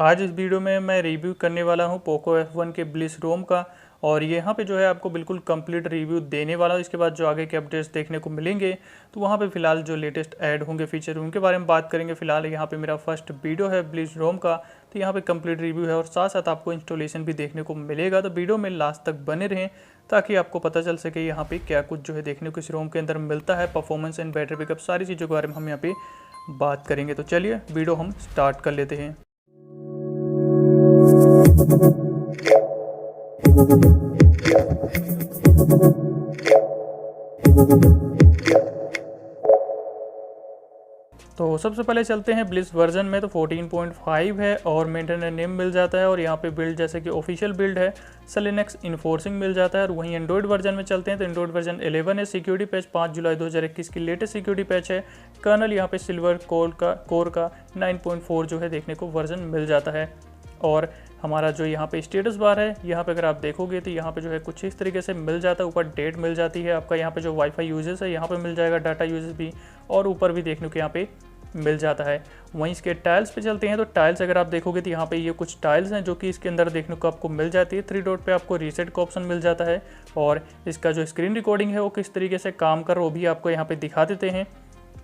आज इस वीडियो में मैं रिव्यू करने वाला हूं पोको F1 के ब्लिस रोम का। और यहाँ पे जो है आपको बिल्कुल कंप्लीट रिव्यू देने वाला हूं। इसके बाद जो आगे के अपडेट्स देखने को मिलेंगे तो वहाँ पे फिलहाल जो लेटेस्ट ऐड होंगे फीचर उनके बारे में बात करेंगे। फिलहाल यहाँ पे मेरा फर्स्ट वीडियो है ब्लिस रोम का, तो यहाँ पे कंप्लीट रिव्यू है और साथ साथ आपको इंस्टॉलेशन भी देखने को मिलेगा। तो वीडियो में लास्ट तक बने रहें ताकि आपको पता चल सके यहाँ पे क्या कुछ जो है देखने को इस रोम के अंदर मिलता है। परफॉर्मेंस एंड बैटरी बैकअप सारी चीज़ों के बारे में हम यहाँ पे बात करेंगे। तो चलिए वीडियो हम स्टार्ट कर लेते हैं। तो सबसे पहले चलते हैं ब्लिस वर्जन में। तो 14.5 है और मेंटेनर नेम मिल जाता है और यहाँ पे बिल्ड जैसे कि ऑफिशियल बिल्ड है सेलिनेक्स इन्फोर्सिंग मिल जाता है। और वहीं एंड्रॉइड वर्जन में चलते हैं तो एंड्रॉइड वर्जन 11 है। सिक्योरिटी पैच 5 जुलाई 2021 की लेटेस्ट सिक्योरिटी पैच है। कर्नल यहाँ पे सिल्वर कोर का 9.4 जो है देखने को वर्जन मिल जाता है। और हमारा जो यहाँ पे स्टेटस बार है, यहाँ पे अगर आप देखोगे तो यहाँ पे जो है कुछ इस तरीके से मिल जाता है। ऊपर डेट मिल जाती है आपका, यहाँ पे जो वाईफाई यूजेस है यहाँ पे मिल जाएगा, डाटा यूजेस भी, और ऊपर भी देखने को यहाँ पे मिल जाता है। वहीं इसके टाइल्स पे चलते हैं तो टाइल्स अगर आप देखोगे तो यहाँ पे ये कुछ टाइल्स हैं जो कि इसके अंदर देखने को आपको मिल जाती है। 3 डॉट पे आपको रीसेट का ऑप्शन मिल जाता है और इसका जो स्क्रीन रिकॉर्डिंग है वो किस तरीके से काम कर वो भी आपको यहाँ पे दिखा देते हैं।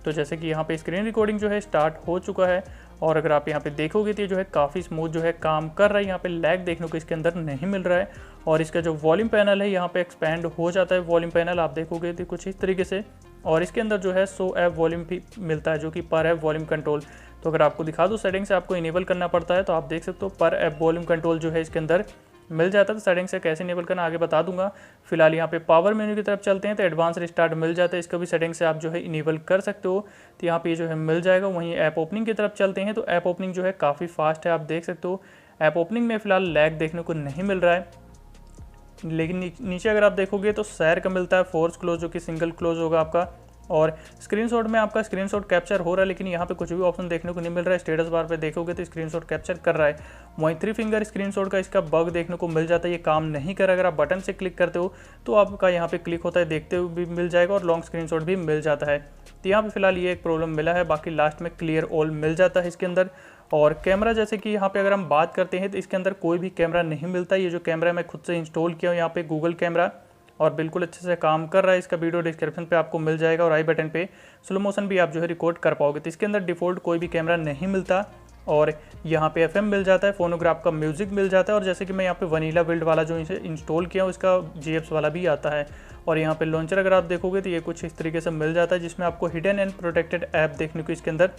तो जैसे कि यहाँ पे स्क्रीन रिकॉर्डिंग जो है स्टार्ट हो चुका है और अगर आप यहाँ पे देखोगे तो ये जो है काफ़ी स्मूथ जो है काम कर रहा है। यहाँ पे लैग देखने को इसके अंदर नहीं मिल रहा है। और इसका जो वॉल्यूम पैनल है यहाँ पे एक्सपैंड हो जाता है। वॉल्यूम पैनल आप देखोगे तो कुछ इस तरीके से, और इसके अंदर जो है 100 ऐप वॉल्यूम भी मिलता है जो कि पर ऐप वॉल्यूम कंट्रोल। तो अगर आपको दिखा दो सेटिंग से आपको इनेबल करना पड़ता है, तो आप देख सकते हो पर ऐप वॉल्यूम कंट्रोल जो है इसके अंदर मिल जाता है। तो सेटिंग से कैसे इनेबल करना आगे बता दूंगा। फिलहाल यहाँ पे पावर मेन्यू की तरफ चलते हैं तो एडवांस रिस्टार्ट मिल जाता है। इसका भी सेटिंग से आप जो है इनेबल कर सकते हो, तो यहाँ पे जो है मिल जाएगा। वहीं ऐप ओपनिंग की तरफ चलते हैं तो ऐप ओपनिंग जो है काफ़ी फास्ट है, आप देख सकते हो। ऐप ओपनिंग में फिलहाल लैग देखने को नहीं मिल रहा है, लेकिन नीचे अगर आप देखोगे तो शेयर का मिलता है फोर्स क्लोज जो कि सिंगल क्लोज होगा आपका। और स्क्रीनशॉट में आपका स्क्रीनशॉट कैप्चर हो रहा है, लेकिन यहाँ पे कुछ भी ऑप्शन देखने को नहीं मिल रहा है। स्टेटस बार पे देखोगे तो स्क्रीनशॉट कैप्चर कर रहा है। वहीं 3 फिंगर स्क्रीनशॉट का इसका बग देखने को मिल जाता है, ये काम नहीं कर। अगर आप बटन से क्लिक करते हो तो आपका यहाँ पे क्लिक होता है, देखते हुए भी मिल जाएगा और लॉन्ग स्क्रीनशॉट भी मिल जाता है। तो यहाँ पे फिलहाल ये एक प्रॉब्लम मिला है, बाकी लास्ट में क्लियर ऑल मिल जाता है इसके अंदर। और कैमरा जैसे कि यहाँ पे अगर हम बात करते हैं तो इसके अंदर कोई भी कैमरा नहीं मिलता। ये जो कैमरा मैं खुद से इंस्टॉल किया हूँ यहाँ पे गूगल कैमरा, और बिल्कुल अच्छे से काम कर रहा है। इसका वीडियो डिस्क्रिप्शन पे आपको मिल जाएगा और आई बटन पे स्लो मोशन भी आप जो है रिकॉर्ड कर पाओगे। तो इसके अंदर डिफ़ॉल्ट कोई भी कैमरा नहीं मिलता। और यहाँ पे FM मिल जाता है, फोनोग्राफ का म्यूजिक मिल जाता है। और जैसे कि मैं यहाँ पे वनीला बिल्ड वाला जो इसे इंस्टॉल किया हूँ इसका GFs वाला भी आता है। और यहाँ पे लॉन्चर अगर आप देखोगे तो ये कुछ इस तरीके से मिल जाता है, जिसमें आपको हिडन एंड प्रोटेक्टेड ऐप देखने को इसके अंदर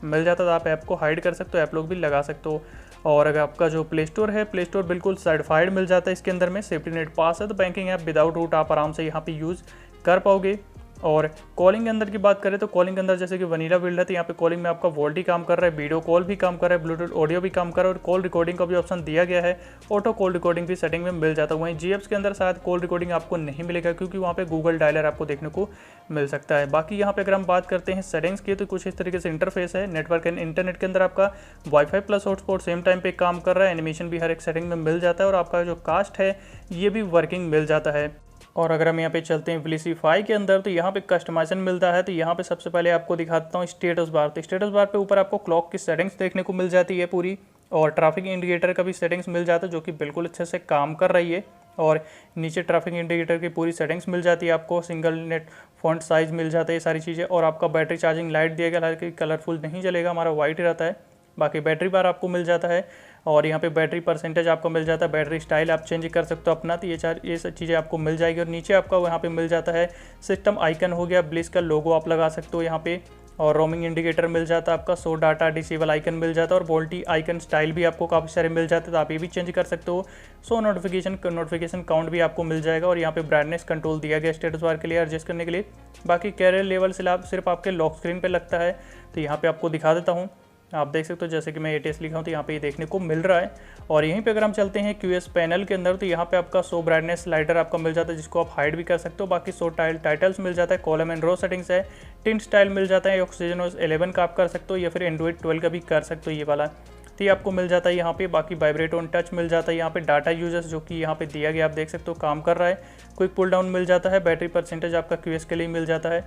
मिल जाता है। तो आप ऐप को हाइड कर सकते हो, ऐप लोग भी लगा सकते हो। और अगर आपका जो प्ले स्टोर है, प्ले स्टोर बिल्कुल सर्टिफाइड मिल जाता है इसके अंदर में, सेफ्टी नेट पास है। तो बैंकिंग ऐप विदाउट रूट आप आराम से यहाँ पे यूज़ कर पाओगे। और कॉलिंग के अंदर की बात करें तो कॉलिंग के अंदर जैसे कि वनीला बिल्ड है तो यहाँ पे कॉलिंग में आपका वोल्ट ही काम कर रहा है, वीडियो कॉल भी काम कर रहा है, ब्लूटूथ ऑडियो भी काम कर रहा है और कॉल रिकॉर्डिंग का भी ऑप्शन दिया गया है। ऑटो कॉल रिकॉर्डिंग भी सेटिंग में मिल जाता है। वहीं GFs के अंदर शायद कॉल रिकॉर्डिंग आपको नहीं मिलेगा क्योंकि वहाँ पे गूगल डायलर आपको देखने को मिल सकता है। बाकी यहाँ पे अगर हम बात करते हैं सेटिंग्स की तो कुछ इस तरीके से इंटरफेस है। नेटवर्क एंड इंटरनेट के अंदर आपका wifi plus hotspot same time पे काम कर रहा है। एनिमेशन भी हर एक सेटिंग में मिल जाता है और आपका जो कास्ट है ये भी वर्किंग मिल जाता है। और अगर हम यहाँ पे चलते हैं ब्लिसिफाई के अंदर तो यहाँ पे कस्टमाइजेशन मिलता है। तो यहाँ पे सबसे पहले आपको दिखाता हूँ स्टेटस बार। तो स्टेटस बार पे ऊपर आपको क्लॉक की सेटिंग्स देखने को मिल जाती है पूरी, और ट्रैफिक इंडिकेटर का भी सेटिंग्स मिल जाता है जो कि बिल्कुल अच्छे से काम कर रही है। और नीचे ट्रैफिक इंडिकेटर की पूरी सेटिंग्स मिल जाती है आपको, सिंगल नेट फॉन्ट साइज़ मिल जाता है, ये सारी चीज़ें। और आपका बैटरी चार्जिंग लाइट दिया गया, हालांकि कलरफुल नहीं चलेगा, हमारा वाइट ही रहता है। बाकी बैटरी बार आपको मिल जाता है और यहाँ पे बैटरी परसेंटेज आपको मिल जाता है। बैटरी स्टाइल आप चेंज कर सकते हो अपना, तो ये सब चीज़ें आपको मिल जाएगी। और नीचे आपका यहाँ पे मिल जाता है सिस्टम आइकन हो गया, ब्लिस का लोगो आप लगा सकते हो यहाँ पे। और रोमिंग इंडिकेटर मिल जाता है आपका, शो डाटा डिसेबल आइकन मिल जाता है और वोल्टी आइकन स्टाइल भी आपको काफ़ी सारे मिल जाते हैं, तो आप ये भी चेंज कर सकते हो। शो नोटिफिकेशन काउंट भी आपको मिल जाएगा। और यहाँ पे ब्राइटनेस कंट्रोल दिया गया स्टेटस बार के लिए एडजस्ट करने के लिए। बाकी कैरियर लेवल सिर्फ आपके लॉक स्क्रीन पर लगता है, तो यहाँ पर आपको दिखा देता हूँ। आप देख सकते हो जैसे कि मैं ATS लिखा हूँ तो यहाँ पे ये देखने को मिल रहा है। और यहीं पे अगर हम चलते हैं QS पैनल के अंदर तो यहाँ पे आपका शो ब्राइटनेस स्लाइडर आपका मिल जाता है जिसको आप हाइड भी कर सकते हो। बाकी शो टाइटल्स मिल जाता है, कॉलम एंड रो सेटिंग्स है, टिंट स्टाइल मिल जाता है, ऑक्सीजन OS 11 का आप कर सकते हो या फिर एंड्रॉइड 12 का भी कर सकते हो ये वाला, तो ये आपको मिल जाता है यहाँ पे। बाकी वाइब्रेट ऑन टच मिल जाता है यहाँ पे। डाटा यूजर्स जो कि यहाँ पे दिया गया आप देख सकते हो काम कर रहा है। क्विक पुल डाउन मिल जाता है, बैटरी परसेंटेज आपका QS के लिए मिल जाता है।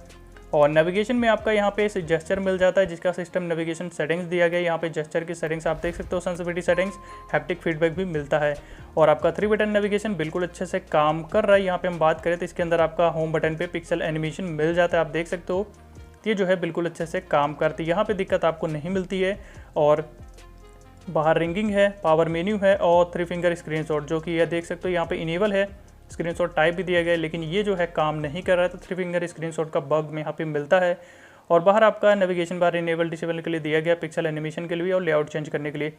और नेविगेशन में आपका यहाँ पे जेस्चर मिल जाता है, जिसका सिस्टम नेविगेशन सेटिंग्स दिया गया है। यहाँ पे जेस्चर की सेटिंग्स आप देख सकते हो, सेंसिटिविटी सेटिंग्स, हैप्टिक फीडबैक भी मिलता है। और आपका 3 बटन नेविगेशन बिल्कुल अच्छे से काम कर रहा है। यहाँ पे हम बात करें तो इसके अंदर आपका होम बटन पे पिक्सल एनिमेशन मिल जाता है, आप देख सकते हो। ये जो है बिल्कुल अच्छे से काम करती है, यहाँ पे दिक्कत आपको नहीं मिलती है। और बाहर रिंगिंग है, पावर मेन्यू है और 3 फिंगर स्क्रीनशॉट, जो कि ये देख सकते हो यहाँ पे इनेबल है। स्क्रीनशॉट टाइप भी दिया गया है, लेकिन ये जो है काम नहीं कर रहा है, तो 3 फिंगर स्क्रीनशॉट का बग में यहाँ पे मिलता है। और बाहर आपका नेविगेशन बार इनेबल डिसेबल के लिए दिया गया, पिक्सल एनिमेशन के लिए और लेआउट चेंज करने के लिए।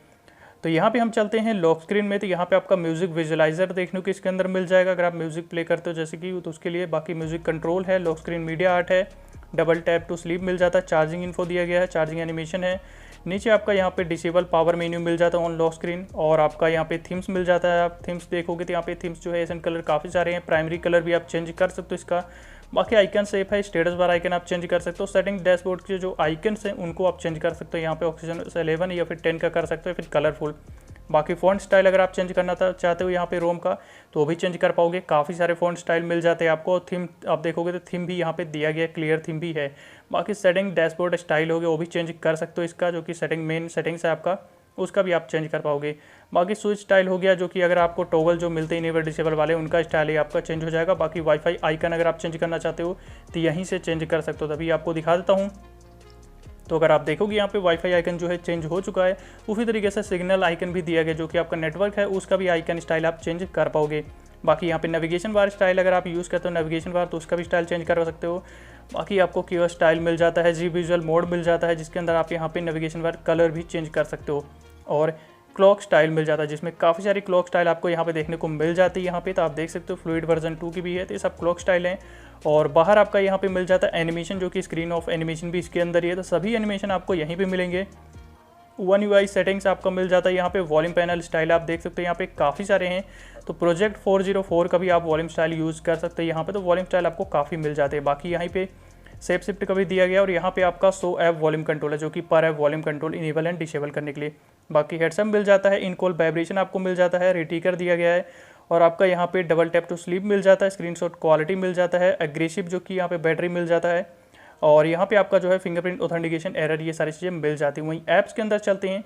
तो यहाँ पे हम चलते हैं लॉक स्क्रीन में, तो यहाँ पे आपका म्यूजिक विजुअलाइजर देखने को इसके अंदर मिल जाएगा अगर आप म्यूजिक प्ले करते हो जैसे कि, तो उसके लिए। बाकी म्यूजिक कंट्रोल है, लॉक स्क्रीन मीडिया आर्ट है, डबल टैप टू स्लीप मिल जाता है, चार्जिंग इन्फो दिया गया है, चार्जिंग एनिमेशन है। नीचे आपका यहाँ पे डिसेबल पावर मेन्यू मिल जाता है ऑन लॉक स्क्रीन। और आपका यहाँ पे थीम्स मिल जाता है, आप थीम्स देखोगे तो यहाँ पे थीम्स जो है एसेंट कलर काफ़ी सारे हैं। प्राइमरी कलर भी आप चेंज कर सकते हो इसका। बाकी आइकन सेफ है, स्टेटस बार आइकन आप चेंज कर सकते हो। सेटिंग डैशबोर्ड के जो आइकन्स हैं उनको आप चेंज कर सकते हो, यहाँ पे ऑक्सीजन 11 या फिर 10 का कर सकते हो, फिर कलरफुल। बाकी फ़ॉन्ट स्टाइल अगर आप चेंज करना चाहते हो यहाँ पे रोम का, तो वो भी चेंज कर पाओगे। काफ़ी सारे फ़ॉन्ट स्टाइल मिल जाते हैं आपको। थीम आप देखोगे तो थीम भी यहाँ पे दिया गया है, क्लियर थीम भी है। बाकी सेटिंग डैशबोर्ड स्टाइल हो गया, वो भी चेंज कर सकते हो इसका, जो कि सेटिंग मेन सेटिंग्स है आपका, उसका भी आप चेंज कर पाओगे। बाकी स्विच स्टाइल हो गया, जो कि अगर आपको टॉगल जो मिलते हैं इनेबल डिसेबल वाले, उनका स्टाइल ही आपका चेंज हो जाएगा। बाकी वाईफाई आइकन अगर आप चेंज करना चाहते हो तो यहीं से चेंज कर सकते हो, तभी आपको दिखा देता हूँ। तो अगर आप देखोगे यहाँ पे वाईफाई आइकन जो है चेंज हो चुका है। उसी तरीके से सिग्नल आइकन भी दिया गया, जो कि आपका नेटवर्क है, उसका भी आइकन स्टाइल आप चेंज कर पाओगे। बाकी यहाँ पे नेविगेशन बार स्टाइल अगर आप यूज़ करते हो नेविगेशन बार, तो उसका भी स्टाइल चेंज कर सकते हो। बाकी आपको कीवर्ड स्टाइल मिल जाता है, जी विजुअल मोड मिल जाता है, जिसके अंदर आप यहाँ पे नेविगेशन बार कलर भी चेंज कर सकते हो। और क्लॉक स्टाइल मिल जाता है, जिसमें काफ़ी सारी क्लॉक स्टाइल आपको यहाँ पे देखने को मिल जाती है। यहाँ पे तो आप देख सकते हो फ्लूइड वर्जन 2 की भी है, तो ये सब क्लॉक स्टाइल हैं। और बाहर आपका यहाँ पे मिल जाता है एनिमेशन, जो कि स्क्रीन ऑफ एनिमेशन भी इसके अंदर ही है, तो सभी एनिमेशन आपको यहीं पे मिलेंगे। वन यूआई सेटिंग्स आपका मिल जाता है यहाँ पे। वॉल्यूम पैनल स्टाइल आप देख सकते हो, यहाँ पे काफ़ी सारे हैं। तो प्रोजेक्ट 404 का भी आप वॉल्यूम स्टाइल यूज़ कर सकते हैं यहाँ पे, तो वॉल्यूम स्टाइल आपको काफ़ी मिल जाते हैं। बाकी यहाँ पे सेफ शिफ्ट का भी दिया गया, और यहाँ पे आपका शो ऐप वॉल्यूम कंट्रोल है, जो कि पर app volume control enable and disable करने के लिए। बाकी हेडसअप मिल जाता है, इन कॉल वाइब्रेशन आपको मिल जाता है, रिटीकर दिया गया है। और आपका यहाँ पे डबल टैप टू स्लीप मिल जाता है, स्क्रीनशॉट क्वालिटी मिल जाता है, एग्रेसिव जो कि यहाँ पे बैटरी मिल जाता है। और यहाँ पे आपका जो है फिंगरप्रिंट ऑथेंटिकेशन एरर, ये सारी चीज़ें मिल जाती हैं। वहीं ऐप्स के अंदर चलते हैं,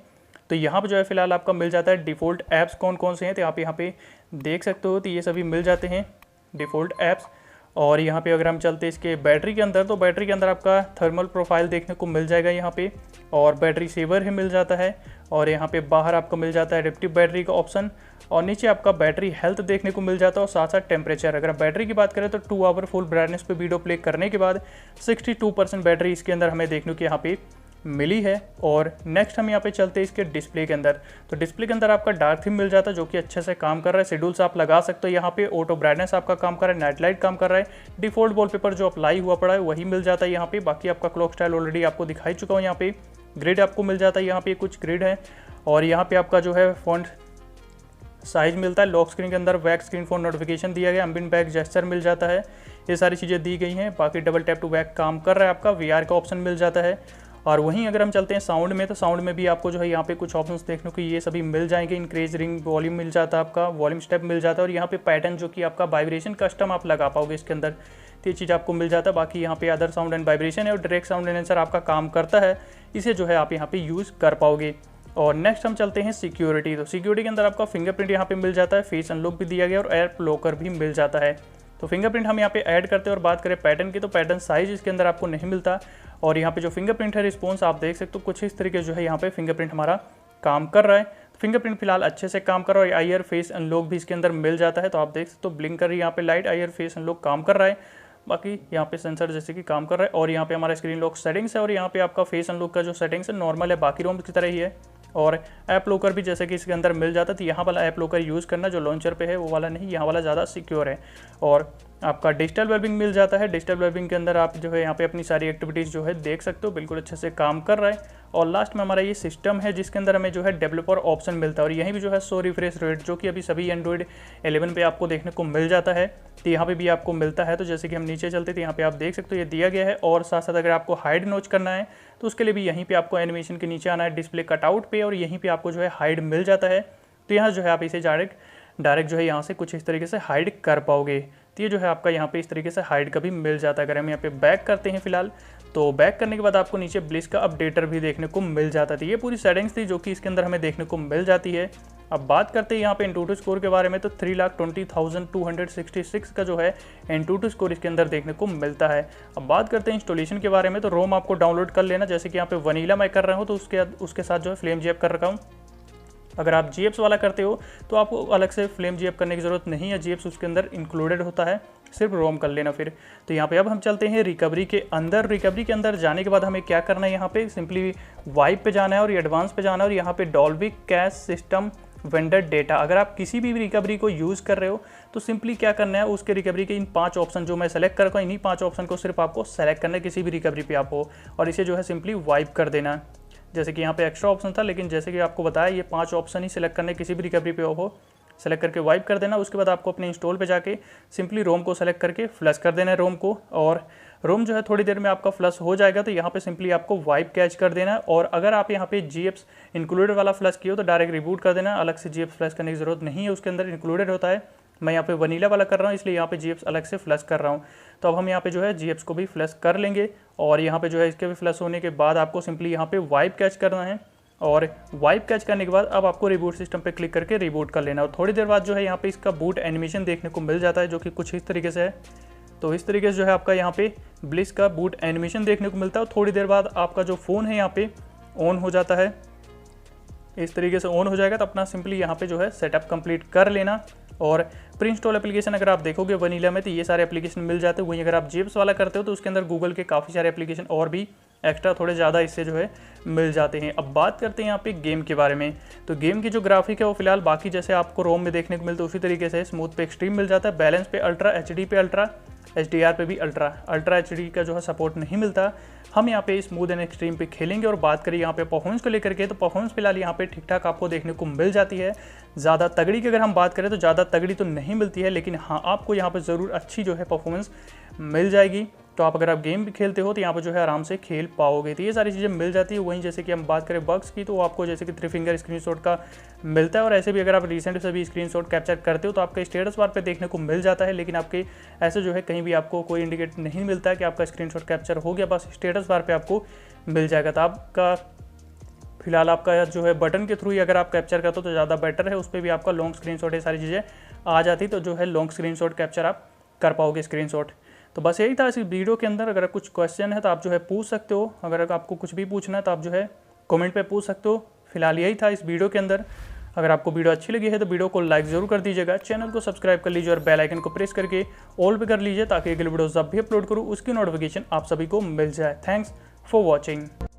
तो यहाँ पे जो है फिलहाल आपका मिल जाता है डिफ़ॉल्ट ऐप्स कौन कौन से हैं, तो आप यहाँ पे देख सकते हो, तो ये सभी मिल जाते हैं डिफ़ॉल्ट ऐप्स। और यहाँ पे अगर हम चलते हैं इसके बैटरी के अंदर, तो बैटरी के अंदर आपका थर्मल प्रोफाइल देखने को मिल जाएगा यहाँ पे, और बैटरी सेवर है मिल जाता है। और यहाँ पे बाहर आपको मिल जाता है एडेप्टिव बैटरी का ऑप्शन, और नीचे आपका बैटरी हेल्थ देखने को मिल जाता है, और साथ साथ टेम्परेचर। अगर बैटरी की बात करें तो 2 आवर फुल ब्राइटनेस पे वीडियो प्ले करने के बाद 62% बैटरी इसके अंदर हमें देखने को यहाँ पे मिली है। और नेक्स्ट हम यहाँ पे चलते हैं इसके डिस्प्ले के अंदर, तो डिस्प्ले के अंदर आपका डार्क थीम मिल जाता है, जो कि अच्छे से काम कर रहा है। शेड्यूल्स आप लगा सकते हो यहाँ पे, ऑटो ब्राइटनेस आपका काम कर रहा है, नाइट लाइट काम कर रहा है, डिफॉल्ट वॉलपेपर जो अप्लाई हुआ पड़ा है वही मिल जाता है यहाँ पे। बाकी आपका क्लॉक स्टाइल ऑलरेडी आपको दिखाई चुका हूँ, यहाँ पे ग्रिड आपको मिल जाता है, यहाँ पे कुछ ग्रिड है। और यहाँ पे आपका जो है फॉन्ट साइज मिलता है। लॉक स्क्रीन के अंदर बैक स्क्रीन फोन नोटिफिकेशन दिया गया, एम्बिएंट बैक जेस्चर मिल जाता है, ये सारी चीज़ें दी गई हैं। बाकी डबल टैप टू बैक काम कर रहा है आपका, वीआर का ऑप्शन मिल जाता है। और वहीं अगर हम चलते हैं साउंड में, तो साउंड में भी आपको जो है यहाँ पे कुछ ऑप्शंस देखने को ये सभी मिल जाएंगे। इंक्रीज रिंग वॉल्यूम मिल जाता है आपका, वॉल्यूम स्टेप मिल जाता है, और यहाँ पे पैटर्न जो कि आपका वाइब्रेशन कस्टम आप लगा पाओगे इसके अंदर, तो ये चीज़ आपको मिल जाता है। बाकी यहाँ पे अदर साउंड एंड वाइब्रेशन है, और डायरेक्ट साउंड एनहांसर आपका काम करता है, इसे जो है आप यहाँ पे यूज़ कर पाओगे। और नेक्स्ट हम चलते हैं सिक्योरिटी, तो सिक्योरिटी के अंदर आपका फिंगरप्रिंट यहाँ पे मिल जाता है, फेस अनलॉक भी दिया गया, और ऐप लॉकर भी मिल जाता है। तो फिंगरप्रिंट हम यहाँ पे ऐड करते हैं। और बात करें पैटर्न की, तो पैटर्न साइज इसके अंदर आपको नहीं मिलता। और यहाँ पे जो फिंगरप्रिंट है रिस्पॉन्स आप देख सकते हो, कुछ इस तरीके जो है यहाँ पे फिंगरप्रिंट हमारा काम कर रहा है। फिंगरप्रिंट फिलहाल अच्छे से काम कर रहा है। आईआर फेस अनलॉक भी इसके अंदर मिल जाता है, तो आप देख सकते हो ब्लिंक कर रही है यहाँ पे लाइट, आईआर फेस अनलॉक काम कर रहा है। बाकी यहाँ पे सेंसर जैसे कि काम कर रहा है। और यहाँ पे हमारा स्क्रीन लॉक सेटिंग्स है, और यहाँ पे आपका फेस अनलॉक का जो सेटिंग्स है नॉर्मल है, बाकी रोम की तरह ही है। और ऐप लॉकर भी जैसे कि इसके अंदर मिल जाता है, तो यहाँ वाला ऐप लॉकर यूज़ करना, जो लॉन्चर पे है वो वाला नहीं, यहाँ वाला ज़्यादा सिक्योर है। और आपका डिजिटल वेलबिंग मिल जाता है। डिजिटल वेलबिंग के अंदर आप जो है यहाँ पे अपनी सारी एक्टिविटीज़ जो है देख सकते हो, बिल्कुल अच्छे से काम कर रहा है। और लास्ट में हमारा ये सिस्टम है, जिसके अंदर हमें जो है डेवलपर ऑप्शन मिलता है, और यहीं भी जो है 100 रिफ्रेश रेट, जो कि अभी सभी एंड्रॉइड 11 पे आपको देखने को मिल जाता है, तो यहाँ पे भी आपको मिलता है। तो जैसे कि हम नीचे चलते थे, यहाँ पे आप देख सकते हो ये दिया गया है। और साथ साथ अगर आपको हाइड नोच करना है, तो उसके लिए भी यहीं पे आपको एनिमेशन के नीचे आना है, डिस्प्ले कटआउट पे, और यहीं पे आपको जो है हाइड मिल जाता है। तो यहाँ जो है आप इसे डायरेक्ट जो है यहाँ से कुछ इस तरीके से हाइड कर पाओगे। तो ये जो है आपका यहाँ पे इस तरीके से हाइड का भी मिल जाता है। अगर हम यहाँ पे बैक करते हैं फिलहाल, तो बैक करने के बाद आपको नीचे ब्लिस का अपडेटर भी देखने को मिल जाता था। ये पूरी सेटिंग्स थी जो कि इसके अंदर हमें देखने को मिल जाती है। अब बात करते हैं यहाँ पे एंटूटू स्कोर के बारे में, तो 3,20,266 का जो है एंटूटू स्कोर इसके अंदर देखने को मिलता है। अब बात करते हैं इंस्टॉलेशन के बारे में, तो रोम आपको डाउनलोड कर लेना। जैसे कि यहाँ पे वनीला मैं कर रहा हूँ तो उसके साथ जो है फ्लेम जीएफ कर रखा हूँ। अगर आप जीएप्स वाला करते हो तो आपको अलग से फ्लेम जीएफ करने की ज़रूरत नहीं है, जीएप्स उसके अंदर इंक्लूडेड होता है, सिर्फ रोम कर लेना फिर। तो यहाँ पे अब हम चलते हैं रिकवरी के अंदर। रिकवरी के अंदर जाने के बाद हमें क्या करना है, यहाँ पे सिंपली वाइप पे जाना है और एडवांस पे जाना है और यहाँ पे Dolby cash system vendor data. अगर आप किसी भी रिकवरी को यूज़ कर रहे हो तो सिंपली क्या करना है, उसके रिकवरी के इन 5 ऑप्शन जो मैं सेलेक्ट कर रखा हूँ, इन्हीं 5 ऑप्शन को सिर्फ आपको सेलेक्ट करना है किसी भी रिकवरी पे आप हो, और इसे जो है सिंपली वाइप कर देना है। जैसे कि यहाँ पे एक्स्ट्रा ऑप्शन था, लेकिन जैसे कि आपको बताया ये 5 ऑप्शन ही सिलेक्ट करने किसी भी रिकवरी पे हो, सेलेक्ट करके वाइप कर देना। उसके बाद आपको अपने इंस्टॉल पे जाके सिंपली रोम को सेलेक्ट करके फ्लश कर देना है रोम को, और रोम जो है थोड़ी देर में आपका फ्लश हो जाएगा। तो यहाँ पे सिंपली आपको वाइप कैच कर देना है, और अगर आप यहाँ पे जीएप्स इंक्लूडेड वाला फ्लश किए हो तो डायरेक्ट रिबूट कर देना, अलग से जीएप्स फ्लश करने की ज़रूरत नहीं है, उसके अंदर इंक्लूडेड होता है। मैं यहाँ पे वनीला वाला कर रहा हूँ इसलिए यहाँ पे जीएप्स अलग से फ्लश कर रहा हूँ। तो अब हम यहाँ पे जो है जीएप्स को भी फ्लश कर लेंगे, और यहाँ पे जो है इसके भी फ्लश होने के बाद आपको सिंपली यहाँ पे वाइप कैच करना है, और वाइप कैच करने के बाद अब आपको रिबूट सिस्टम पे क्लिक करके रिबूट कर लेना। और थोड़ी देर बाद जो है यहाँ पे इसका बूट एनिमेशन देखने को मिल जाता है, जो कि कुछ इस तरीके से है। तो इस तरीके से जो है आपका यहाँ पे ब्लिस का बूट एनिमेशन देखने को मिलता है, और थोड़ी देर बाद आपका जो फ़ोन है यहाँ पे ऑन हो जाता है। इस तरीके से ऑन हो जाएगा तो अपना सिंपली यहाँ पे जो है सेटअप कंप्लीट कर लेना। और प्री इंस्टॉल एप्लीकेशन अगर आप देखोगे वनीला में तो ये सारे एप्लीकेशन मिल जाते हैं। वहीं अगर आप जीएप्स वाला करते हो तो उसके अंदर गूगल के काफ़ी सारे एप्लीकेशन और भी एक्स्ट्रा थोड़े ज़्यादा इससे जो है मिल जाते हैं। अब बात करते हैं यहाँ पे गेम के बारे में, तो गेम की जो ग्राफिक है वो फिलहाल बाकी जैसे आपको रोम में देखने को मिलता है उसी तरीके से स्मूथ पे एक्सट्रीम मिल जाता है, बैलेंस पे अल्ट्रा, एचडी पे अल्ट्रा, HDR पे भी अल्ट्रा एचडी का जो है सपोर्ट नहीं मिलता। हम यहाँ पे स्मूथ एंड एक्सट्रीम पे खेलेंगे। और बात करें यहाँ पे परफॉर्मेंस को लेकर के, तो परफॉर्मेंस फिलहाल यहाँ पे ठीक ठाक आपको देखने को मिल जाती है। ज़्यादा तगड़ी की अगर हम बात करें तो ज़्यादा तगड़ी तो नहीं मिलती है, लेकिन हाँ आपको यहाँ पे ज़रूर अच्छी जो है परफॉर्मेंस मिल जाएगी। तो आप अगर आप गेम भी खेलते हो तो यहाँ पर जो है आराम से खेल पाओगे। तो ये सारी चीज़ें मिल जाती है। वहीं जैसे कि हम बात करें बग्स की, तो आपको जैसे कि 3 फिंगर स्क्रीनशॉट का मिलता है, और ऐसे भी अगर आप रिसेंट से भी स्क्रीनशॉट कैप्चर करते हो तो आपका स्टेटस बार पे देखने को मिल जाता है, लेकिन आपके ऐसे जो है कहीं भी आपको कोई इंडिकेट नहीं मिलता है कि आपका स्क्रीनशॉट कैप्चर हो गया, बस स्टेटस बार पे आपको मिल जाएगा। तो आपका फिलहाल आपका जो है बटन के थ्रू ही अगर आप कैप्चर करते हो तो ज़्यादा बेटर है, उस पर भी आपका लॉन्ग स्क्रीनशॉट ये सारी चीज़ें आ जाती, तो जो है लॉन्ग स्क्रीनशॉट कैप्चर आप कर पाओगे स्क्रीनशॉट। तो बस यही था इस वीडियो के अंदर। अगर कुछ क्वेश्चन है तो आप जो है पूछ सकते हो, अगर आपको कुछ भी पूछना है तो आप जो है कमेंट पे पूछ सकते हो। फिलहाल यही था इस वीडियो के अंदर। अगर आपको वीडियो अच्छी लगी है तो वीडियो को लाइक ज़रूर कर दीजिएगा, चैनल को सब्सक्राइब कर लीजिए और बेल आइकन को प्रेस करके ऑल पे कर लीजिए, ताकि अगली वीडियो जब भी अपलोड करूँ उसकी नोटिफिकेशन आप सभी को मिल जाए। Thanks for watching.